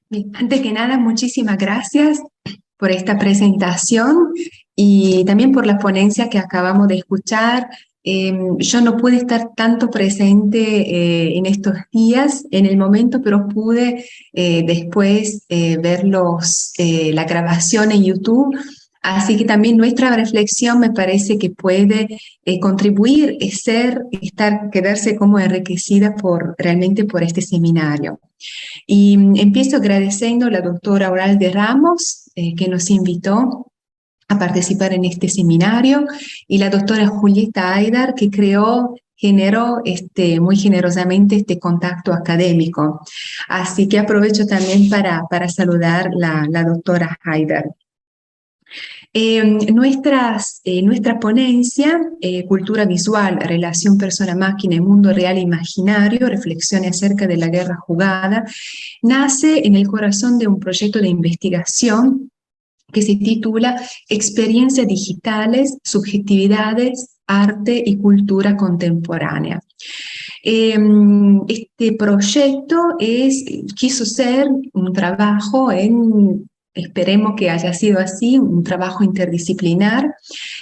Bien, antes que nada, muchísimas gracias por esta presentación y también por la ponencia que acabamos de escuchar. Yo no pude estar tanto presente en estos días, en el momento, pero pude después ver la grabación en YouTube. Así que también nuestra reflexión me parece que puede contribuir, quedarse como enriquecida realmente por este seminario. Y empiezo agradeciendo a la doctora Oralde Ramos, que nos invitó a participar en este seminario, y la doctora Julieta Aydar, que generó muy generosamente este contacto académico. Así que aprovecho también para saludar la doctora Aydar. Nuestra ponencia, Cultura Visual, Relación Persona-Máquina y Mundo Real e Imaginario, reflexiones acerca de la guerra jugada, nace en el corazón de un proyecto de investigación que se titula Experiencias digitales, subjetividades, arte y cultura contemporánea. Este proyecto quiso ser un trabajo esperemos que haya sido así, un trabajo interdisciplinar.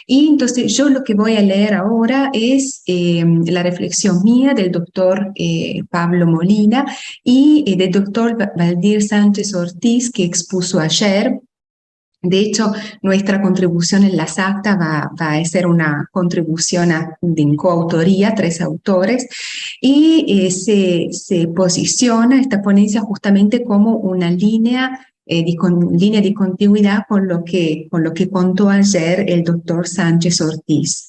Y entonces yo lo que voy a leer ahora es la reflexión mía del doctor Pablo Molina y del doctor Valdir Sánchez Ortiz, que expuso ayer. De hecho, nuestra contribución en las actas va a ser una contribución de coautoría, 3 autores, y se posiciona esta ponencia justamente como una línea de continuidad con lo que contó ayer el doctor Sánchez Ortiz.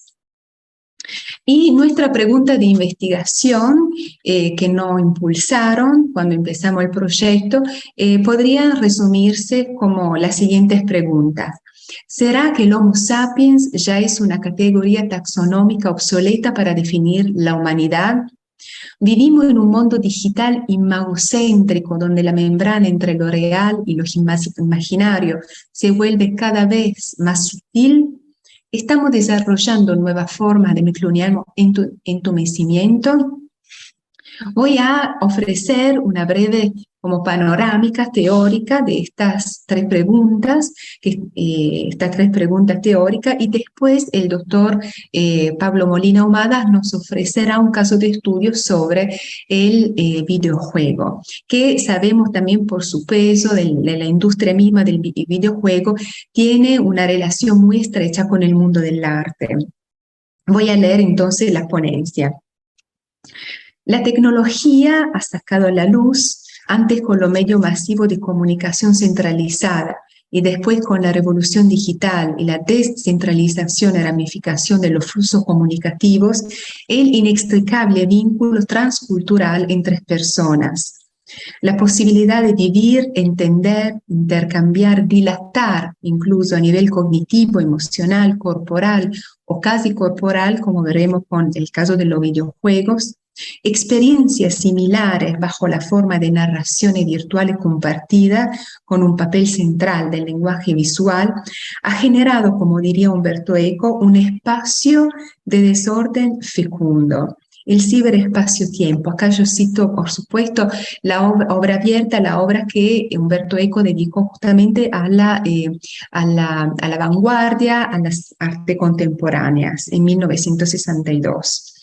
Y nuestra pregunta de investigación que nos impulsaron cuando empezamos el proyecto podrían resumirse como las siguientes preguntas. ¿Será que el Homo sapiens ya es una categoría taxonómica obsoleta para definir la humanidad? Vivimos en un mundo digital imagocéntrico donde la membrana entre lo real y lo imaginario se vuelve cada vez más sutil. Estamos desarrollando nuevas formas de microniano entumecimiento. Voy a ofrecer una breve como panorámica teórica de estas 3 preguntas, estas 3 preguntas teóricas, y después el doctor Pablo Molina Humadas nos ofrecerá un caso de estudio sobre el videojuego, que sabemos también por su peso de la industria misma del videojuego, tiene una relación muy estrecha con el mundo del arte. Voy a leer entonces la ponencia. La tecnología ha sacado a la luz, antes con los medios masivos de comunicación centralizada y después con la revolución digital y la descentralización y ramificación de los flujos comunicativos, el inextricable vínculo transcultural entre personas. La posibilidad de vivir, entender, intercambiar, dilatar, incluso a nivel cognitivo, emocional, corporal o casi corporal, como veremos con el caso de los videojuegos, experiencias similares bajo la forma de narraciones virtuales compartidas con un papel central del lenguaje visual, ha generado, como diría Umberto Eco, un espacio de desorden fecundo. El ciberespacio-tiempo. Acá yo cito, por supuesto, la obra abierta, la obra que Umberto Eco dedicó justamente a la vanguardia, a las artes contemporáneas, en 1962.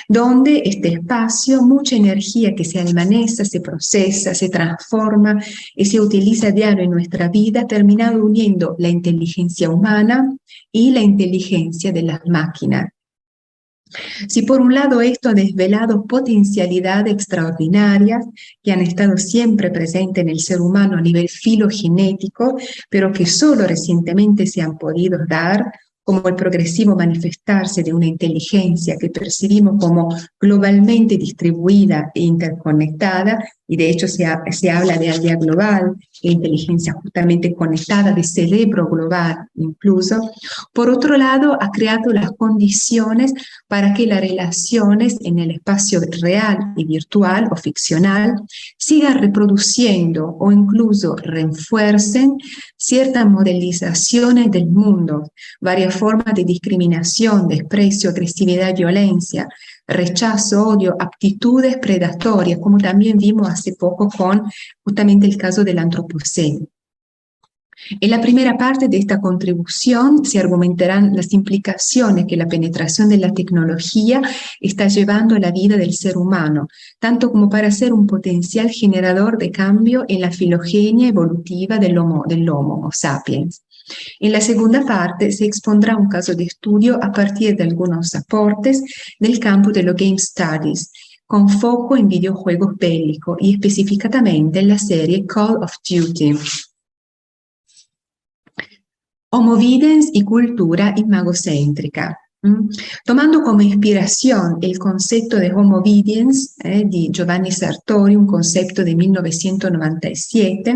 Donde este espacio, mucha energía que se almacenamienta, se procesa, se transforma y se utiliza a diario en nuestra vida, ha terminado uniendo la inteligencia humana y la inteligencia de las máquinas. Si por un lado esto ha desvelado potencialidades extraordinarias que han estado siempre presentes en el ser humano a nivel filogenético, pero que solo recientemente se han podido dar, como el progresivo manifestarse de una inteligencia que percibimos como globalmente distribuida e interconectada, y de hecho se habla de aldea global, de inteligencia justamente conectada, de cerebro global incluso. Por otro lado, ha creado las condiciones para que las relaciones en el espacio real y virtual o ficcional sigan reproduciendo o incluso refuercen ciertas modelizaciones del mundo, varias formas de discriminación, desprecio, agresividad, violencia, rechazo, odio, aptitudes predatorias, como también vimos hace poco con justamente el caso del antropoceno. En la primera parte de esta contribución se argumentarán las implicaciones que la penetración de la tecnología está llevando a la vida del ser humano, tanto como para ser un potencial generador de cambio en la filogenia evolutiva del Homo sapiens. En la segunda parte se expondrá un caso de estudio a partir de algunos aportes del campo de los Game Studies, con foco en videojuegos bélicos y específicamente en la serie Call of Duty. Homovidens y cultura imagocéntrica. Tomando como inspiración el concepto de homovidens di Giovanni Sartori, un concepto de 1997,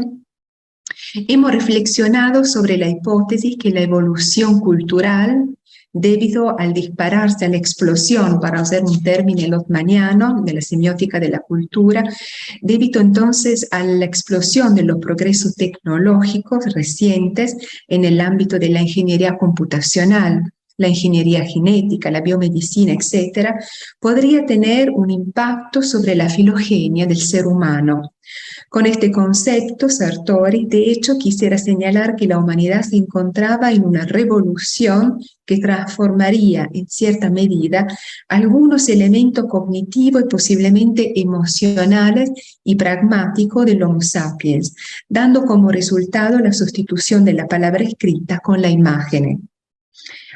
hemos reflexionado sobre la hipótesis que la evolución cultural, debido al dispararse a la explosión, para usar un término lotmaniano de la semiótica de la cultura, debido entonces a la explosión de los progresos tecnológicos recientes en el ámbito de la ingeniería computacional, la ingeniería genética, la biomedicina, etc., podría tener un impacto sobre la filogenia del ser humano. Con este concepto, Sartori, de hecho, quisiera señalar que la humanidad se encontraba en una revolución que transformaría, en cierta medida, algunos elementos cognitivos y posiblemente emocionales y pragmáticos del Homo sapiens, dando como resultado la sustitución de la palabra escrita con la imagen.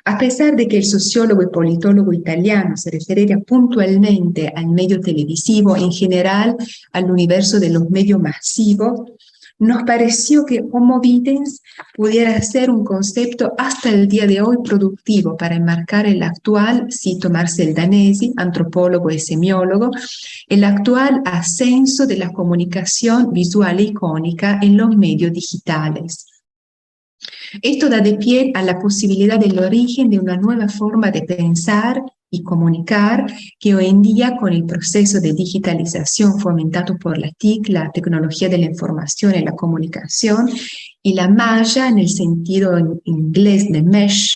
A pesar de que el sociólogo y politólogo italiano se refería puntualmente al medio televisivo, en general al universo de los medios masivos, nos pareció que homovidens pudiera ser un concepto hasta el día de hoy productivo para enmarcar el actual, cito Marcel Danesi, antropólogo y semiólogo, el actual ascenso de la comunicación visual e icónica en los medios digitales. Esto da de pie a la posibilidad del origen de una nueva forma de pensar y comunicar que hoy en día, con el proceso de digitalización fomentado por la TIC, la tecnología de la información y la comunicación, y la malla en el sentido en inglés de mesh,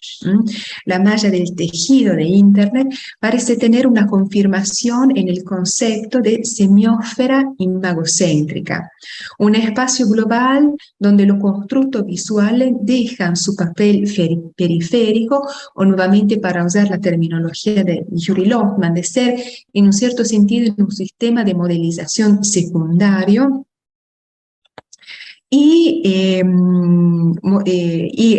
la malla del tejido de Internet, parece tener una confirmación en el concepto de semiósfera imagocéntrica, un espacio global donde los constructos visuales dejan su papel periférico, o nuevamente, para usar la terminología de Yuri Lohmann, de ser en un cierto sentido un sistema de modelización secundario, y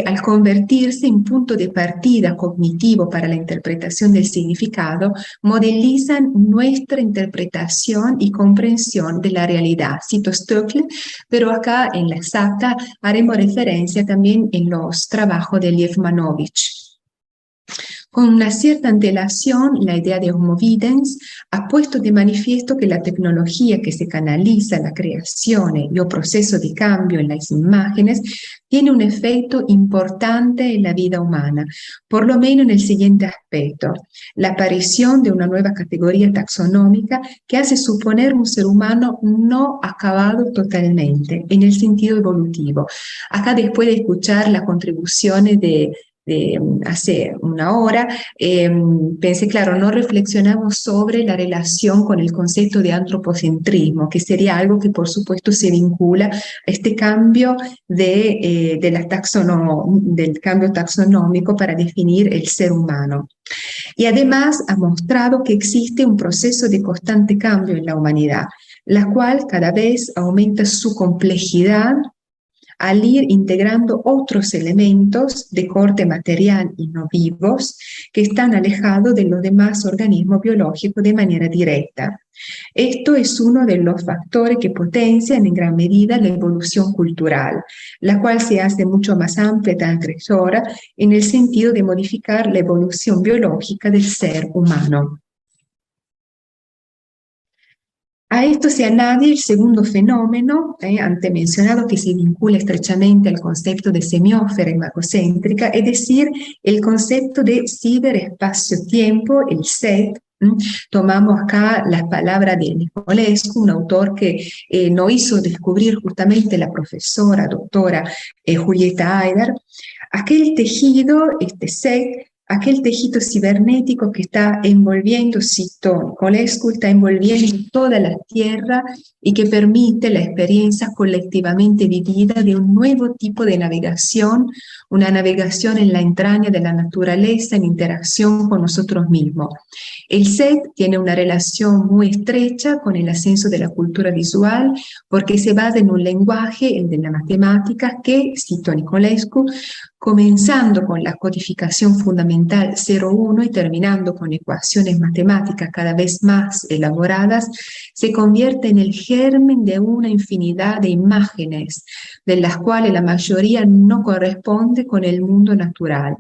al convertirse en punto de partida cognitivo para la interpretación del significado, modelizan nuestra interpretación y comprensión de la realidad. Cito Stöckl, pero acá en la exacta haremos referencia también en los trabajos de Lev Manovich. Con una cierta antelación, la idea de homovidens ha puesto de manifiesto que la tecnología que se canaliza la creación y el proceso de cambio en las imágenes tiene un efecto importante en la vida humana, por lo menos en el siguiente aspecto: la aparición de una nueva categoría taxonómica que hace suponer un ser humano no acabado totalmente, en el sentido evolutivo. Acá, después de escuchar las contribuciones de hace una hora, pensé, claro, no reflexionamos sobre la relación con el concepto de antropocentrismo, que sería algo que por supuesto se vincula a este cambio del cambio taxonómico para definir el ser humano. Y además ha mostrado que existe un proceso de constante cambio en la humanidad, la cual cada vez aumenta su complejidad al ir integrando otros elementos de corte material y no vivos que están alejados de los demás organismos biológicos de manera directa. Esto es uno de los factores que potencian en gran medida la evolución cultural, la cual se hace mucho más amplia y transgresora en el sentido de modificar la evolución biológica del ser humano. A esto se añade el segundo fenómeno, antes mencionado, que se vincula estrechamente al concepto de semiósfera imagocéntrica, es decir, el concepto de ciberespacio-tiempo, el SET. Tomamos acá las palabras de Nicolescu, un autor que nos hizo descubrir justamente la profesora, doctora Julieta Ayder. Aquel tejido, este SET, aquel tejido cibernético que está envolviendo, cito Nicolescu, está envolviendo toda la Tierra y que permite la experiencia colectivamente vivida de un nuevo tipo de navegación, una navegación en la entraña de la naturaleza en interacción con nosotros mismos. El set tiene una relación muy estrecha con el ascenso de la cultura visual porque se basa en un lenguaje, el de la matemática, que, cito Nicolescu, comenzando con la codificación fundamental 0,1 y terminando con ecuaciones matemáticas cada vez más elaboradas, se convierte en el germen de una infinidad de imágenes, de las cuales la mayoría no corresponde con el mundo natural.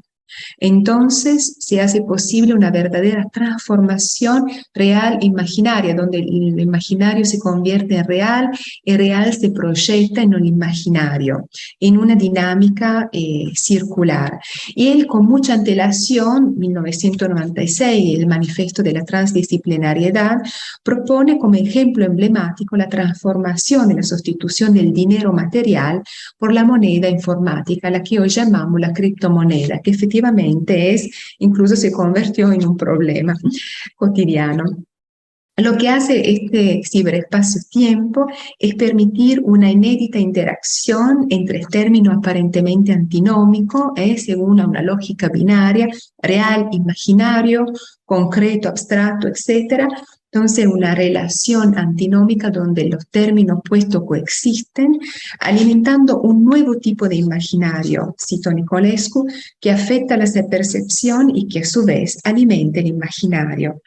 Entonces se hace posible una verdadera transformación real-imaginaria, donde el imaginario se convierte en real, el real se proyecta en un imaginario, en una dinámica circular. Y él, con mucha antelación, 1996, el Manifiesto de la Transdisciplinariedad, propone como ejemplo emblemático la transformación de la sustitución del dinero material por la moneda informática, la que hoy llamamos la criptomoneda, que efectivamente incluso se convirtió en un problema cotidiano. Lo que hace este ciberespacio-tiempo es permitir una inédita interacción entre términos aparentemente antinómicos, según una lógica binaria, real, imaginario, concreto, abstracto, etc. Entonces, una relación antinómica donde los términos opuestos coexisten, alimentando un nuevo tipo de imaginario, cito Nicolescu, que afecta la percepción y que a su vez alimenta el imaginario.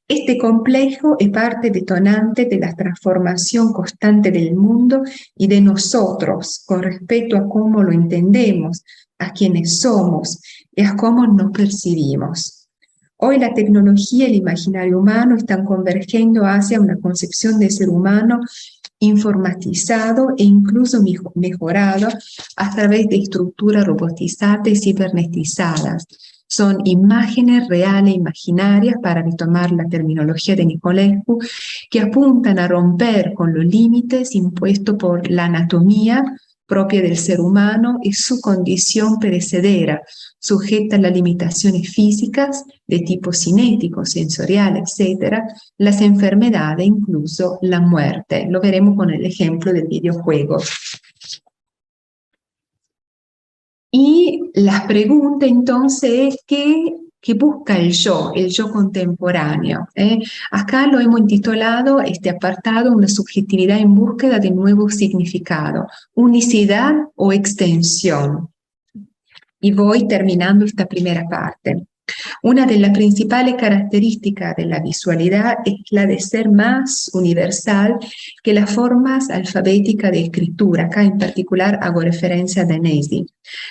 Este complejo es parte detonante de la transformación constante del mundo y de nosotros con respecto a cómo lo entendemos, a quienes somos y a cómo nos percibimos. Hoy la tecnología y el imaginario humano están convergiendo hacia una concepción de ser humano informatizado e incluso mejorado a través de estructuras robotizadas y cibernetizadas. Son imágenes reales e imaginarias, para retomar la terminología de Nicolescu, que apuntan a romper con los límites impuestos por la anatomía propia del ser humano y su condición perecedera, sujeta a las limitaciones físicas de tipo cinético, sensorial, etc., las enfermedades e incluso la muerte. Lo veremos con el ejemplo del videojuego. Y la pregunta entonces es ¿qué busca el yo contemporáneo? Acá lo hemos intitulado este apartado una subjetividad en búsqueda de nuevo significado, unicidad o extensión. Y voy terminando esta primera parte. Una de las principales características de la visualidad es la de ser más universal que las formas alfabéticas de escritura. Acá en particular hago referencia a Danesi,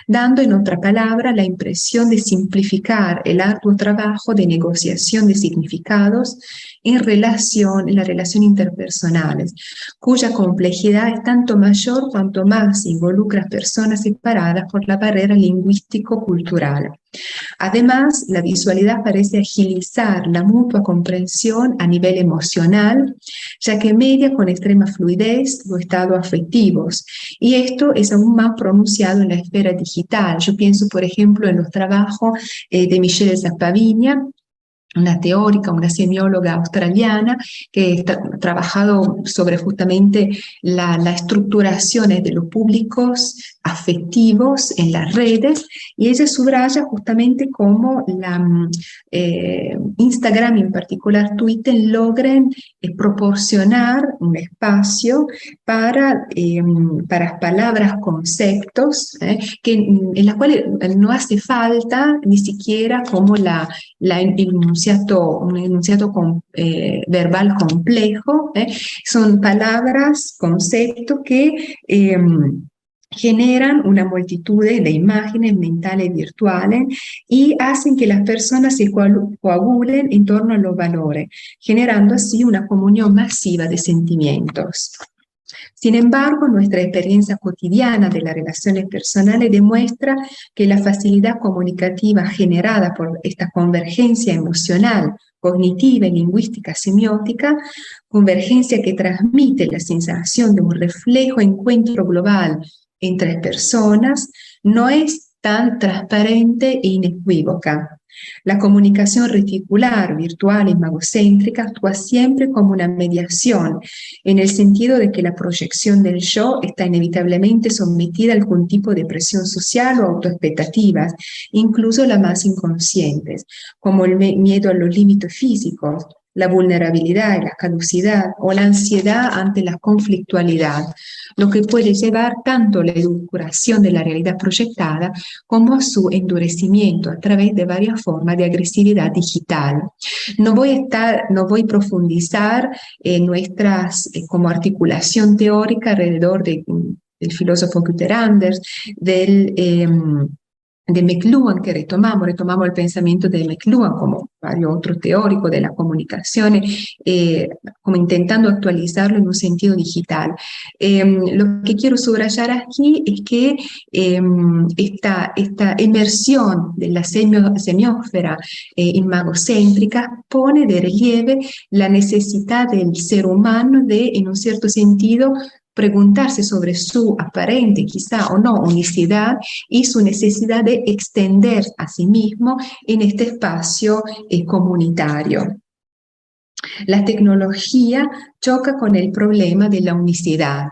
dando en otra palabra la impresión de simplificar el arduo trabajo de negociación de significados en las relaciones interpersonales, cuya complejidad es tanto mayor cuanto más involucra personas separadas por la barrera lingüístico-cultural. Además, la visualidad parece agilizar la mutua comprensión a nivel emocional, ya que media con extrema fluidez los estados afectivos. Y esto es aún más pronunciado en la esfera digital. Yo pienso, por ejemplo, en los trabajos de Michelle Zapaviña, una teórica, una semióloga australiana que ha trabajado sobre justamente la estructuración de los públicos afectivos en las redes, y ella subraya justamente cómo Instagram, en particular Twitter, logran proporcionar un espacio para palabras, conceptos, en las cuales no hace falta ni siquiera como un enunciado verbal complejo, son palabras, conceptos que generan una multitud de imágenes mentales virtuales y hacen que las personas se coagulen en torno a los valores, generando así una comunión masiva de sentimientos. Sin embargo, nuestra experiencia cotidiana de las relaciones personales demuestra que la facilidad comunicativa generada por esta convergencia emocional, cognitiva y lingüística semiótica, convergencia que transmite la sensación de un reflejo encuentro global entre personas, no es tan transparente e inequívoca. La comunicación reticular, virtual y magocéntrica actúa siempre como una mediación, en el sentido de que la proyección del yo está inevitablemente sometida a algún tipo de presión social o autoexpectativas, incluso las más inconscientes, como el miedo a los límites físicos, la vulnerabilidad y la caducidad o la ansiedad ante la conflictualidad, lo que puede llevar tanto a la edulcoración de la realidad proyectada como a su endurecimiento a través de varias formas de agresividad digital. No voy a profundizar en nuestras como articulación teórica alrededor del filósofo Günther Anders, de McLuhan, que retomamos el pensamiento de McLuhan como varios otros teóricos de la comunicación, como intentando actualizarlo en un sentido digital. Lo que quiero subrayar aquí es que esta inmersión de la semiósfera imagocéntrica pone de relieve la necesidad del ser humano de, en un cierto sentido, preguntarse sobre su aparente, quizá o no, unicidad y su necesidad de extender a sí mismo en este espacio comunitario. La tecnología choca con el problema de la unicidad,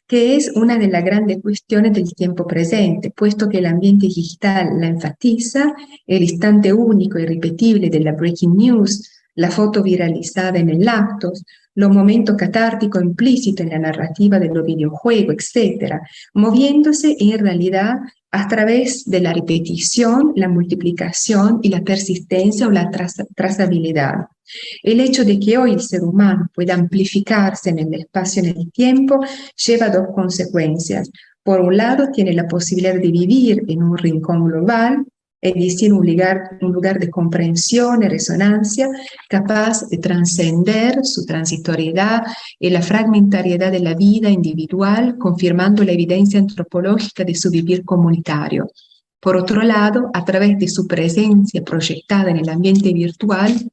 que es una de las grandes cuestiones del tiempo presente, puesto que el ambiente digital la enfatiza, el instante único y irrepetible de la breaking news, la foto viralizada en el acto, los momentos catárticos implícitos en la narrativa de los videojuegos, etc., moviéndose en realidad a través de la repetición, la multiplicación y la persistencia o la trazabilidad. El hecho de que hoy el ser humano pueda amplificarse en el espacio y en el tiempo lleva a dos consecuencias. Por un lado, tiene la posibilidad de vivir en un rincón global, es decir, un lugar de comprensión y resonancia capaz de trascender su transitoriedad y la fragmentariedad de la vida individual, confirmando la evidencia antropológica de su vivir comunitario. Por otro lado, a través de su presencia proyectada en el ambiente virtual,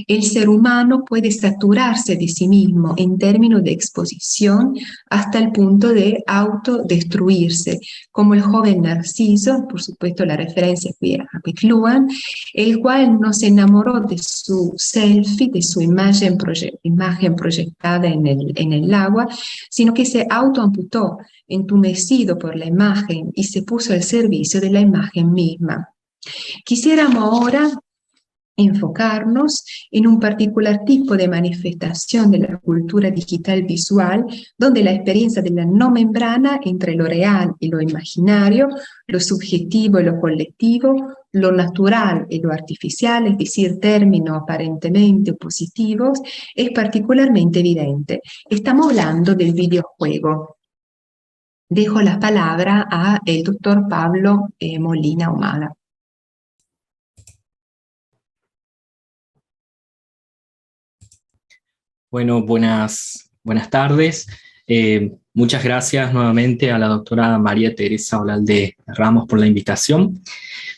el ser humano puede saturarse de sí mismo en términos de exposición hasta el punto de autodestruirse, como el joven Narciso, por supuesto la referencia aquí a McLuhan, el cual no se enamoró de su selfie, de su imagen proyectada en el agua, sino que se autoamputó, entumecido por la imagen y se puso al servicio de la imagen misma. Quisiéramos ahora enfocarnos en un particular tipo de manifestación de la cultura digital visual, donde la experiencia de la no membrana entre lo real y lo imaginario, lo subjetivo y lo colectivo, lo natural y lo artificial, es decir, términos aparentemente opositivos, es particularmente evidente. Estamos hablando del videojuego. Dejo la palabra al doctor Pablo Molina Ahumada. Bueno, buenas tardes. Muchas gracias nuevamente a la doctora María Teresa Olalde Ramos por la invitación.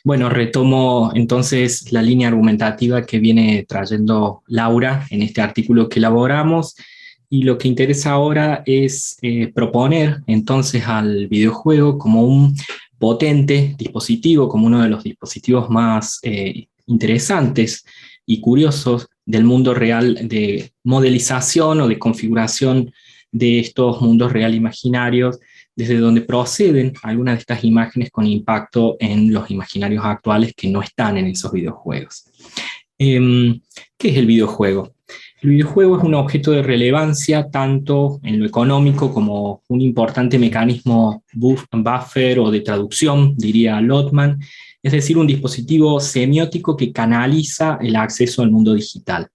Bueno, retomo entonces la línea argumentativa que viene trayendo Laura en este artículo que elaboramos, y lo que interesa ahora es proponer entonces al videojuego como un potente dispositivo, como uno de los dispositivos más interesantes y curiosos del mundo real, de modelización o de configuración de estos mundos real imaginarios, desde donde proceden algunas de estas imágenes con impacto en los imaginarios actuales que no están en esos videojuegos. ¿Qué es el videojuego? El videojuego es un objeto de relevancia tanto en lo económico como un importante mecanismo buffer o de traducción, diría Lotman, es decir, un dispositivo semiótico que canaliza el acceso al mundo digital.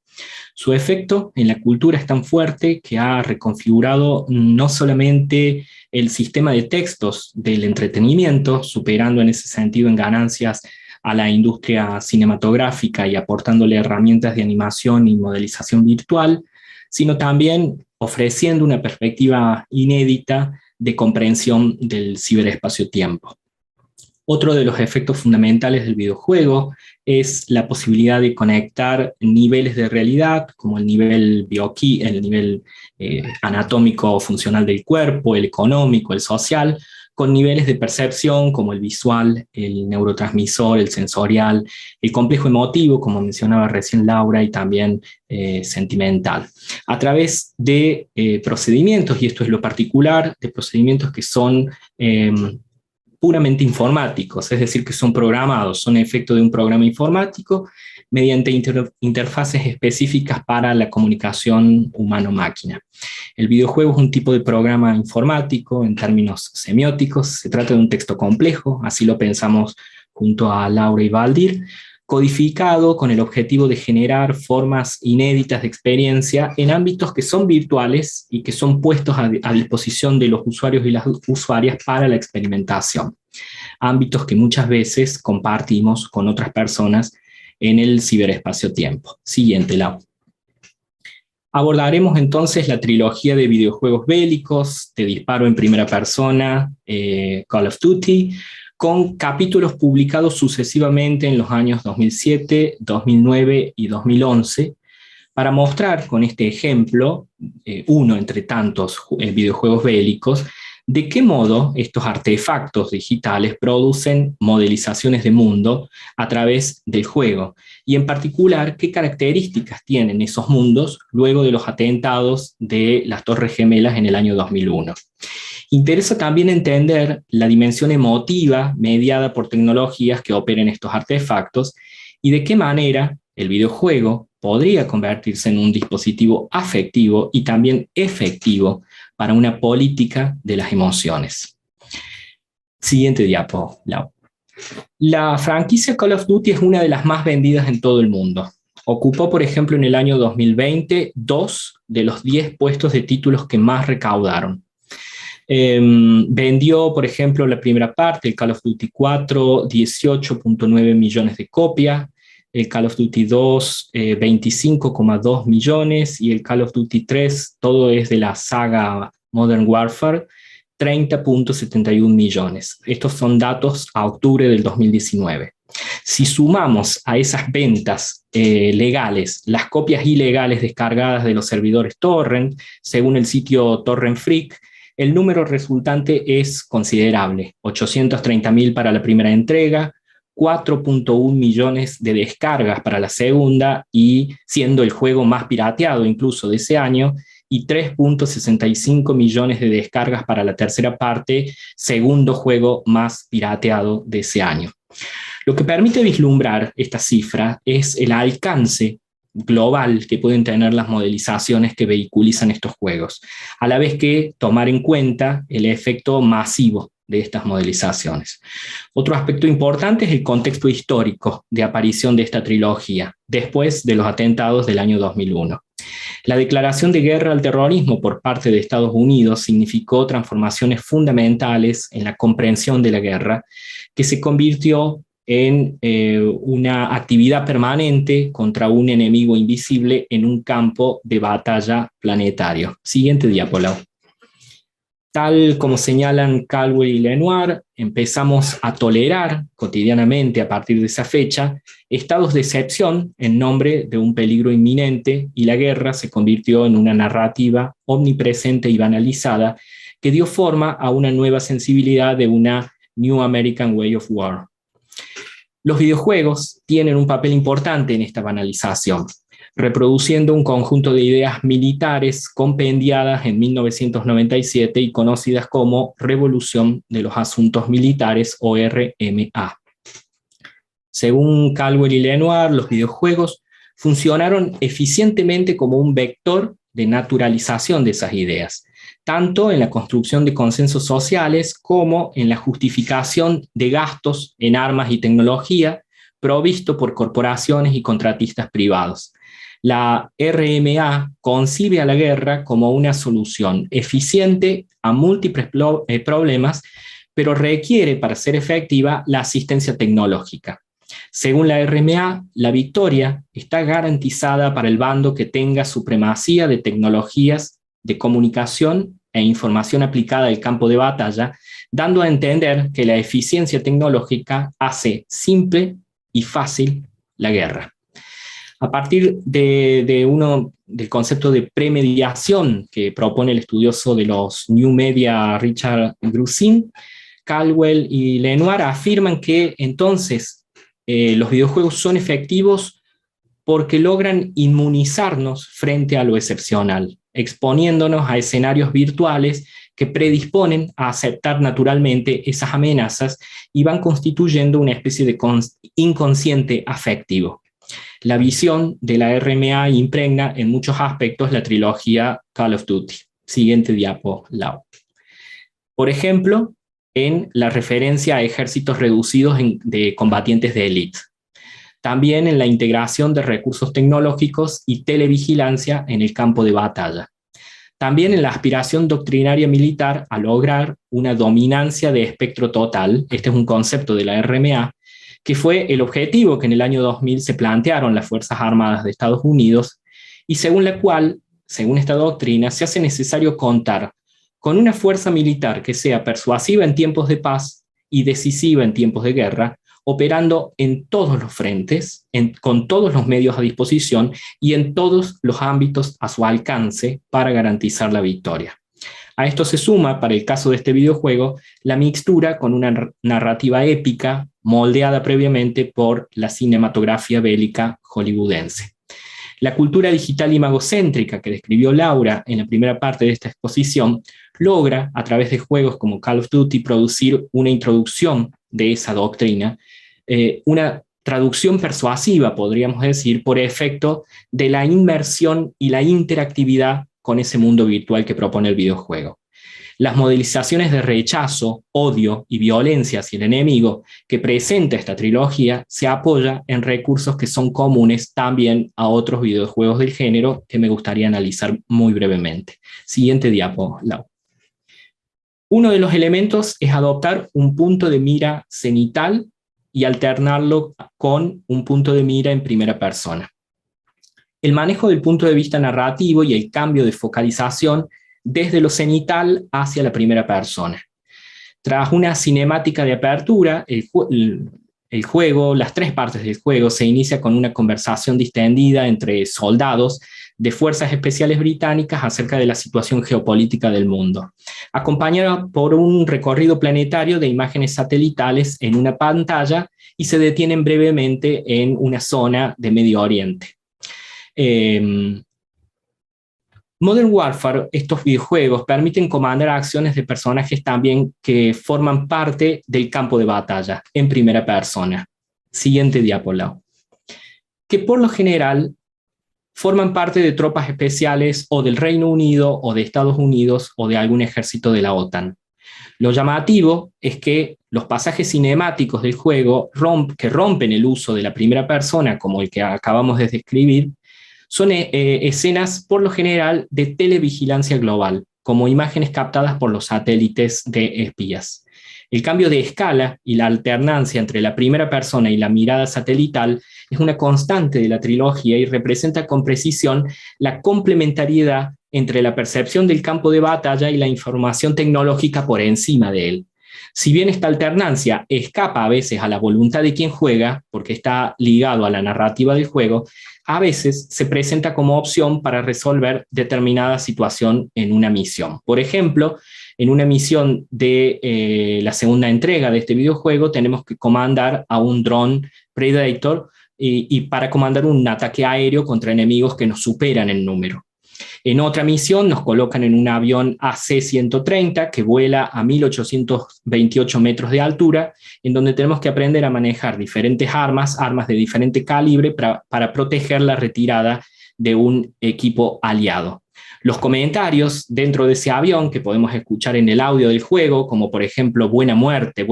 Su efecto en la cultura es tan fuerte que ha reconfigurado no solamente el sistema de textos del entretenimiento, superando en ese sentido en ganancias a la industria cinematográfica y aportándole herramientas de animación y modelización virtual, sino también ofreciendo una perspectiva inédita de comprensión del ciberespacio-tiempo. Otro de los efectos fundamentales del videojuego es la posibilidad de conectar niveles de realidad, como el nivel anatómico funcional del cuerpo, el económico, el social, con niveles de percepción como el visual, el neurotransmisor, el sensorial, el complejo emotivo, como mencionaba recién Laura, y también sentimental, a través de procedimientos, y esto es lo particular, de procedimientos que son puramente informáticos, es decir, que son programados, son efecto de un programa informático mediante interfaces específicas para la comunicación humano-máquina. El videojuego es un tipo de programa informático en términos semióticos, se trata de un texto complejo, así lo pensamos junto a Laura y Valdir, codificado con el objetivo de generar formas inéditas de experiencia en ámbitos que son virtuales y que son puestos a disposición de los usuarios y las usuarias para la experimentación. Ámbitos que muchas veces compartimos con otras personas en el ciberespacio-tiempo. Siguiente, Lau. Abordaremos entonces la trilogía de videojuegos bélicos, de disparo en primera persona, Call of Duty, con capítulos publicados sucesivamente en los años 2007, 2009 y 2011, para mostrar con este ejemplo, uno entre tantos videojuegos bélicos, de qué modo estos artefactos digitales producen modelizaciones de mundo a través del juego, y en particular qué características tienen esos mundos luego de los atentados de las Torres Gemelas en el año 2001. Interesa también entender la dimensión emotiva mediada por tecnologías que operen estos artefactos y de qué manera el videojuego podría convertirse en un dispositivo afectivo y también efectivo para una política de las emociones. Siguiente diapo, Lau. La franquicia Call of Duty es una de las más vendidas en todo el mundo. Ocupó, por ejemplo, en el año 2020, 2 de los 10 puestos de títulos que más recaudaron. Vendió, por ejemplo, la primera parte, el Call of Duty 4, 18.9 millones de copias, el Call of Duty 2, 25,2 millones, y el Call of Duty 3, todo es de la saga Modern Warfare, 30.71 millones. Estos son datos a octubre del 2019. Si sumamos a esas ventas legales las copias ilegales descargadas de los servidores torrent, según el sitio Torrent Freak, el número resultante es considerable: 830.000 para la primera entrega, 4.1 millones de descargas para la segunda, y siendo el juego más pirateado incluso de ese año, y 3.65 millones de descargas para la tercera parte, segundo juego más pirateado de ese año. Lo que permite vislumbrar esta cifra es el alcance global que pueden tener las modelizaciones que vehiculizan estos juegos, a la vez que tomar en cuenta el efecto masivo de estas modelizaciones. Otro aspecto importante es el contexto histórico de aparición de esta trilogía, después de los atentados del año 2001. La declaración de guerra al terrorismo por parte de Estados Unidos significó transformaciones fundamentales en la comprensión de la guerra, que se convirtió en una actividad permanente contra un enemigo invisible en un campo de batalla planetario. Siguiente diapositiva. Tal como señalan Caldwell y Lenoir, empezamos a tolerar cotidianamente a partir de esa fecha estados de excepción en nombre de un peligro inminente, y la guerra se convirtió en una narrativa omnipresente y banalizada que dio forma a una nueva sensibilidad de una New American Way of War. Los videojuegos tienen un papel importante en esta banalización, reproduciendo un conjunto de ideas militares compendiadas en 1997 y conocidas como Revolución de los Asuntos Militares, o RMA. Según Caldwell y Lenoir, los videojuegos funcionaron eficientemente como un vector de naturalización de esas ideas, tanto en la construcción de consensos sociales como en la justificación de gastos en armas y tecnología provisto por corporaciones y contratistas privados. La RMA concibe a la guerra como una solución eficiente a múltiples problemas, pero requiere, para ser efectiva, la asistencia tecnológica. Según la RMA, la victoria está garantizada para el bando que tenga supremacía de tecnologías de comunicación e información aplicada al campo de batalla, dando a entender que la eficiencia tecnológica hace simple y fácil la guerra. A partir del concepto de premediación que propone el estudioso de los New Media Richard Grusin, Caldwell y Lenoir afirman que entonces los videojuegos son efectivos porque logran inmunizarnos frente a lo excepcional, exponiéndonos a escenarios virtuales que predisponen a aceptar naturalmente esas amenazas y van constituyendo una especie de inconsciente afectivo. La visión de la RMA impregna en muchos aspectos la trilogía Call of Duty. Siguiente diapo, Lau. Por ejemplo, en la referencia a ejércitos reducidos de combatientes de élite. También en la integración de recursos tecnológicos y televigilancia en el campo de batalla. También en la aspiración doctrinaria militar a lograr una dominancia de espectro total. Este es un concepto de la RMA, que fue el objetivo que en el año 2000 se plantearon las Fuerzas Armadas de Estados Unidos, y según la cual, según esta doctrina, se hace necesario contar con una fuerza militar que sea persuasiva en tiempos de paz y decisiva en tiempos de guerra, operando en todos los frentes, con todos los medios a disposición y en todos los ámbitos a su alcance para garantizar la victoria. A esto se suma, para el caso de este videojuego, la mixtura con una narrativa épica moldeada previamente por la cinematografía bélica hollywoodense. La cultura digital imagocéntrica que describió Laura en la primera parte de esta exposición logra, a través de juegos como Call of Duty, producir una introducción de esa doctrina, una traducción persuasiva, podríamos decir, por efecto de la inmersión y la interactividad con ese mundo virtual que propone el videojuego. Las modelizaciones de rechazo, odio y violencia hacia el enemigo que presenta esta trilogía se apoya en recursos que son comunes también a otros videojuegos del género que me gustaría analizar muy brevemente. Siguiente diapo, Lau. Uno de los elementos es adoptar un punto de mira cenital y alternarlo con un punto de mira en primera persona. El manejo del punto de vista narrativo y el cambio de focalización desde lo cenital hacia la primera persona. Tras una cinemática de apertura, el juego, las tres partes del juego, se inicia con una conversación distendida entre soldados de fuerzas especiales británicas acerca de la situación geopolítica del mundo, acompañada por un recorrido planetario de imágenes satelitales en una pantalla y se detienen brevemente en una zona de Medio Oriente. Modern Warfare, estos videojuegos, permiten comandar acciones de personajes también que forman parte del campo de batalla, en primera persona. Siguiente diapo, Lau. Que por lo general forman parte de tropas especiales o del Reino Unido o de Estados Unidos o de algún ejército de la OTAN. Lo llamativo es que los pasajes cinemáticos del juego que rompen el uso de la primera persona, como el que acabamos de describir, son escenas por lo general de televigilancia global, como imágenes captadas por los satélites de espías. El cambio de escala y la alternancia entre la primera persona y la mirada satelital es una constante de la trilogía y representa con precisión la complementariedad entre la percepción del campo de batalla y la información tecnológica por encima de él. Si bien esta alternancia escapa a veces a la voluntad de quien juega, porque está ligado a la narrativa del juego, a veces se presenta como opción para resolver determinada situación en una misión. Por ejemplo, en una misión de la segunda entrega de este videojuego tenemos que comandar a un dron Predator y para comandar un ataque aéreo contra enemigos que nos superan en número. En otra misión nos colocan en un avión AC-130 que vuela a 1828 metros de altura, en donde tenemos que aprender a manejar diferentes armas de diferente calibre para proteger la retirada de un equipo aliado. Los comentarios dentro de ese avión que podemos escuchar en el audio del juego, como por ejemplo, buena muerte,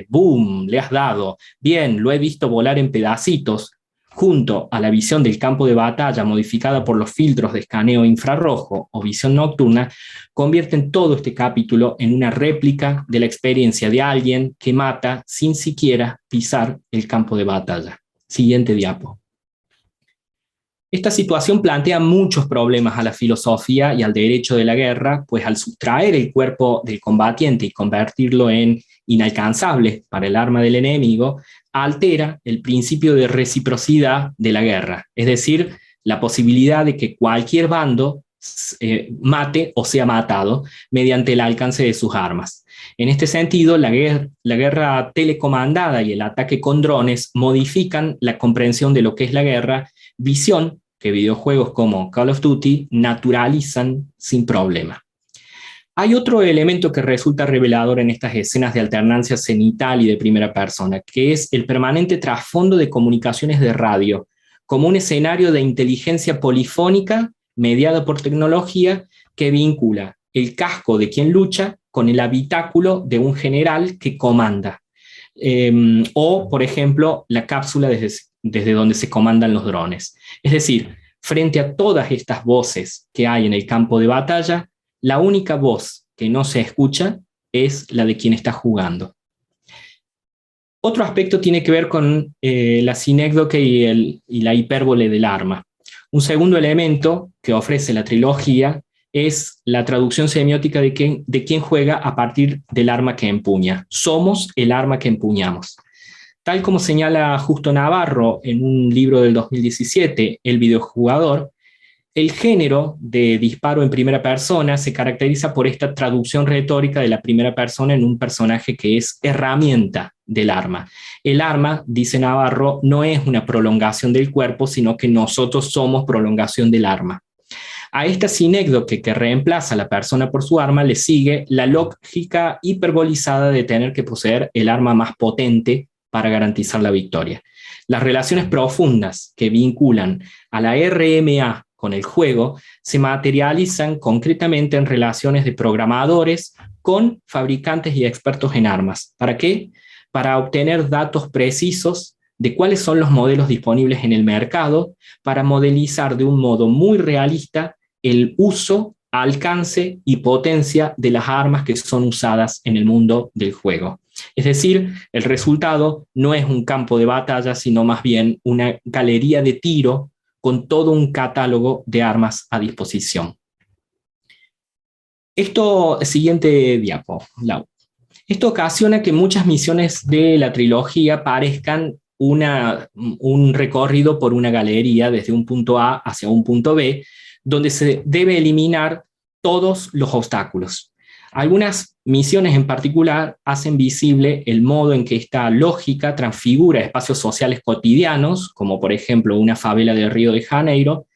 boom, le has dado, bien, lo he visto volar en pedacitos, junto a la visión del campo de batalla modificada por los filtros de escaneo infrarrojo o visión nocturna, convierten todo este capítulo en una réplica de la experiencia de alguien que mata sin siquiera pisar el campo de batalla. Siguiente diapo. Esta situación plantea muchos problemas a la filosofía y al derecho de la guerra, pues al sustraer el cuerpo del combatiente y convertirlo en inalcanzable para el arma del enemigo, altera el principio de reciprocidad de la guerra, es decir, la posibilidad de que cualquier bando mate o sea matado mediante el alcance de sus armas. En este sentido, la guerra telecomandada y el ataque con drones modifican la comprensión de lo que es la guerra, visión que videojuegos como Call of Duty naturalizan sin problema. Hay otro elemento que resulta revelador en estas escenas de alternancia cenital y de primera persona, que es el permanente trasfondo de comunicaciones de radio, como un escenario de inteligencia polifónica mediada por tecnología que vincula el casco de quien lucha con el habitáculo de un general que comanda. O, por ejemplo, la cápsula desde donde se comandan los drones. Es decir, frente a todas estas voces que hay en el campo de batalla, la única voz que no se escucha es la de quien está jugando. Otro aspecto tiene que ver con la sinécdoque y la hipérbole del arma. Un segundo elemento que ofrece la trilogía es la traducción semiótica de quien juega a partir del arma que empuña. Somos el arma que empuñamos. Tal como señala Justo Navarro en un libro del 2017, El videojugador, el género de disparo en primera persona se caracteriza por esta traducción retórica de la primera persona en un personaje que es herramienta del arma. El arma, dice Navarro, no es una prolongación del cuerpo, sino que nosotros somos prolongación del arma. A esta sinécdoque que reemplaza a la persona por su arma le sigue la lógica hiperbolizada de tener que poseer el arma más potente para garantizar la victoria. Las relaciones profundas que vinculan a la RMA con el juego se materializan concretamente en relaciones de programadores con fabricantes y expertos en armas. ¿Para qué? Para obtener datos precisos de cuáles son los modelos disponibles en el mercado, para modelizar de un modo muy realista el uso, alcance y potencia de las armas que son usadas en el mundo del juego. Es decir, el resultado no es un campo de batalla, sino más bien una galería de tiro con todo un catálogo de armas a disposición. Siguiente diapo, Lau. Esto ocasiona que muchas misiones de la trilogía parezcan un recorrido por una galería desde un punto A hacia un punto B, donde se debe eliminar todos los obstáculos. Algunas misiones en particular hacen visible el modo en que esta lógica transfigura espacios sociales cotidianos, como por ejemplo una favela de Río de Janeiro,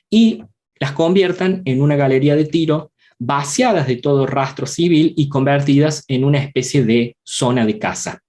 y las conviertan en una galería de tiro vaciadas de todo rastro civil y convertidas en una especie de zona de caza.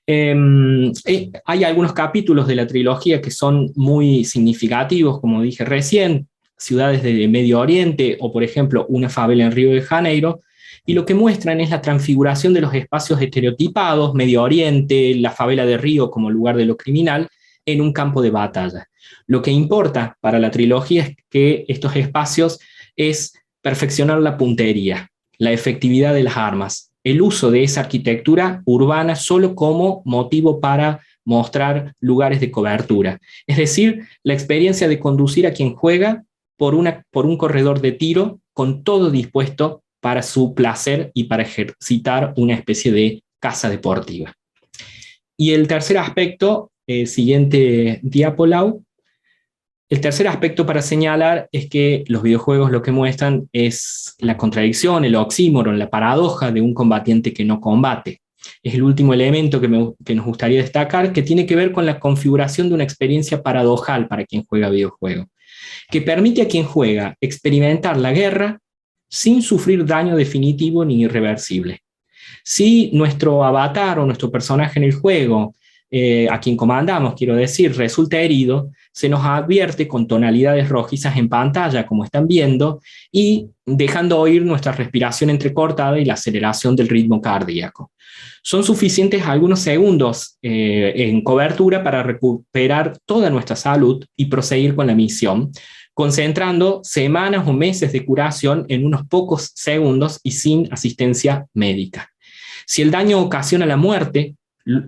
Hay algunos capítulos de la trilogía que son muy significativos, como dije recién, ciudades de Medio Oriente o por ejemplo una favela en Río de Janeiro, y lo que muestran es la transfiguración de los espacios estereotipados, Medio Oriente, la favela de Río como lugar de lo criminal, en un campo de batalla. Lo que importa para la trilogía es que estos espacios es perfeccionar la puntería, la efectividad de las armas, el uso de esa arquitectura urbana solo como motivo para mostrar lugares de cobertura. Es decir, la experiencia de conducir a quien juega por un corredor de tiro con todo dispuesto para su placer y para ejercitar una especie de caza deportiva. Y el tercer aspecto, siguiente diapo, Lau. El tercer aspecto para señalar es que los videojuegos lo que muestran es la contradicción, el oxímoron, la paradoja de un combatiente que no combate. Es el último elemento que nos gustaría destacar, que tiene que ver con la configuración de una experiencia paradojal para quien juega videojuego, que permite a quien juega experimentar la guerra sin sufrir daño definitivo ni irreversible. Si nuestro avatar o nuestro personaje en el juego, a quien comandamos, quiero decir, resulta herido, se nos advierte con tonalidades rojizas en pantalla, como están viendo, y dejando oír nuestra respiración entrecortada y la aceleración del ritmo cardíaco. Son suficientes algunos segundos en cobertura para recuperar toda nuestra salud y proseguir con la misión, concentrando semanas o meses de curación en unos pocos segundos y sin asistencia médica. Si el daño ocasiona la muerte,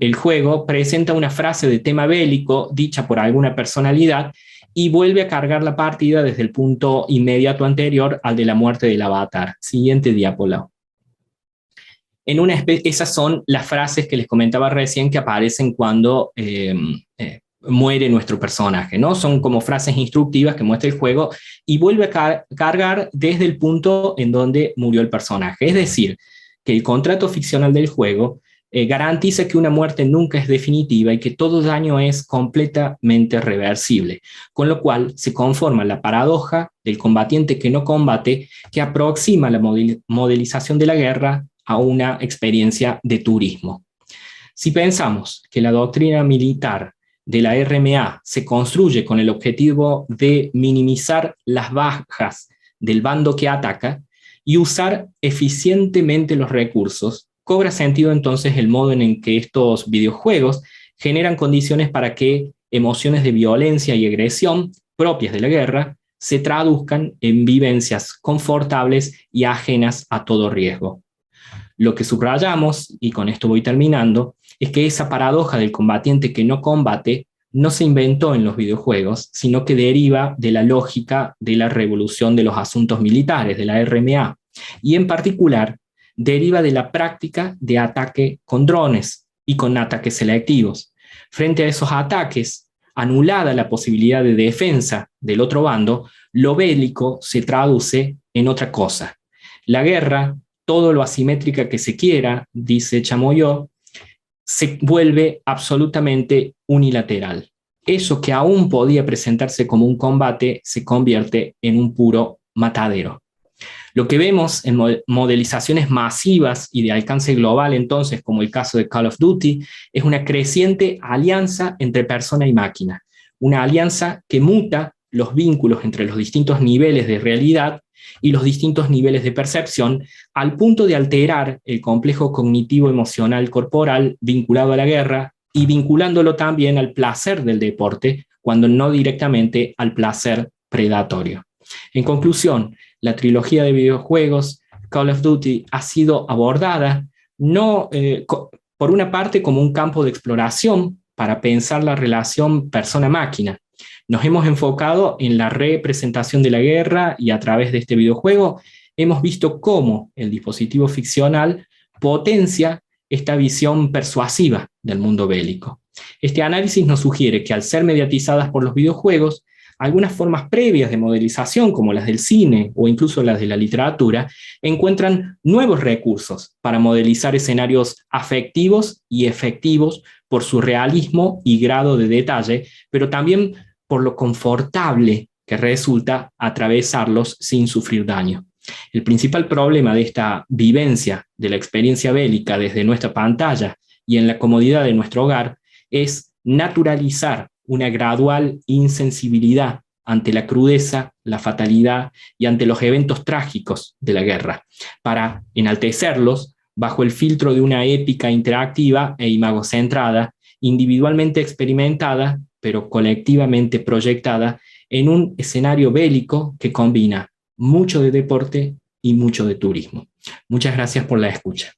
el juego presenta una frase de tema bélico dicha por alguna personalidad y vuelve a cargar la partida desde el punto inmediato anterior al de la muerte del avatar. Siguiente diapo, Lau. Esas son las frases que les comentaba recién que aparecen cuando muere nuestro personaje, ¿no? Son como frases instructivas que muestra el juego y vuelve a cargar desde el punto en donde murió el personaje. Es decir, que el contrato ficcional del juego garantiza que una muerte nunca es definitiva y que todo daño es completamente reversible, con lo cual se conforma la paradoja del combatiente que no combate, que aproxima la modelización de la guerra a una experiencia de turismo. Si pensamos que la doctrina militar de la RMA se construye con el objetivo de minimizar las bajas del bando que ataca y usar eficientemente los recursos, cobra sentido entonces el modo en que estos videojuegos generan condiciones para que emociones de violencia y agresión propias de la guerra se traduzcan en vivencias confortables y ajenas a todo riesgo. Lo que subrayamos, y con esto voy terminando, es que esa paradoja del combatiente que no combate no se inventó en los videojuegos, sino que deriva de la lógica de la revolución de los asuntos militares, de la RMA, y en particular deriva de la práctica de ataque con drones y con ataques selectivos. Frente a esos ataques, anulada la posibilidad de defensa del otro bando, lo bélico se traduce en otra cosa. La guerra, todo lo asimétrica que se quiera, dice Chamoyó, se vuelve absolutamente unilateral. Eso que aún podía presentarse como un combate se convierte en un puro matadero. Lo que vemos en modelizaciones masivas y de alcance global, entonces, como el caso de Call of Duty, es una creciente alianza entre persona y máquina, una alianza que muta los vínculos entre los distintos niveles de realidad y los distintos niveles de percepción, al punto de alterar el complejo cognitivo emocional corporal vinculado a la guerra y vinculándolo también al placer del deporte, cuando no directamente al placer predatorio. En conclusión, la trilogía de videojuegos Call of Duty ha sido abordada no por una parte como un campo de exploración para pensar la relación persona-máquina. Nos hemos enfocado en la representación de la guerra y a través de este videojuego hemos visto cómo el dispositivo ficcional potencia esta visión persuasiva del mundo bélico. Este análisis nos sugiere que al ser mediatizadas por los videojuegos, algunas formas previas de modelización, como las del cine o incluso las de la literatura, encuentran nuevos recursos para modelizar escenarios afectivos y efectivos por su realismo y grado de detalle, pero también por lo confortable que resulta atravesarlos sin sufrir daño. El principal problema de esta vivencia de la experiencia bélica desde nuestra pantalla y en la comodidad de nuestro hogar es naturalizar una gradual insensibilidad ante la crudeza, la fatalidad y ante los eventos trágicos de la guerra, para enaltecerlos bajo el filtro de una épica interactiva e imagocentrada, individualmente experimentada, pero colectivamente proyectada en un escenario bélico que combina mucho de deporte y mucho de turismo. Muchas gracias por la escucha.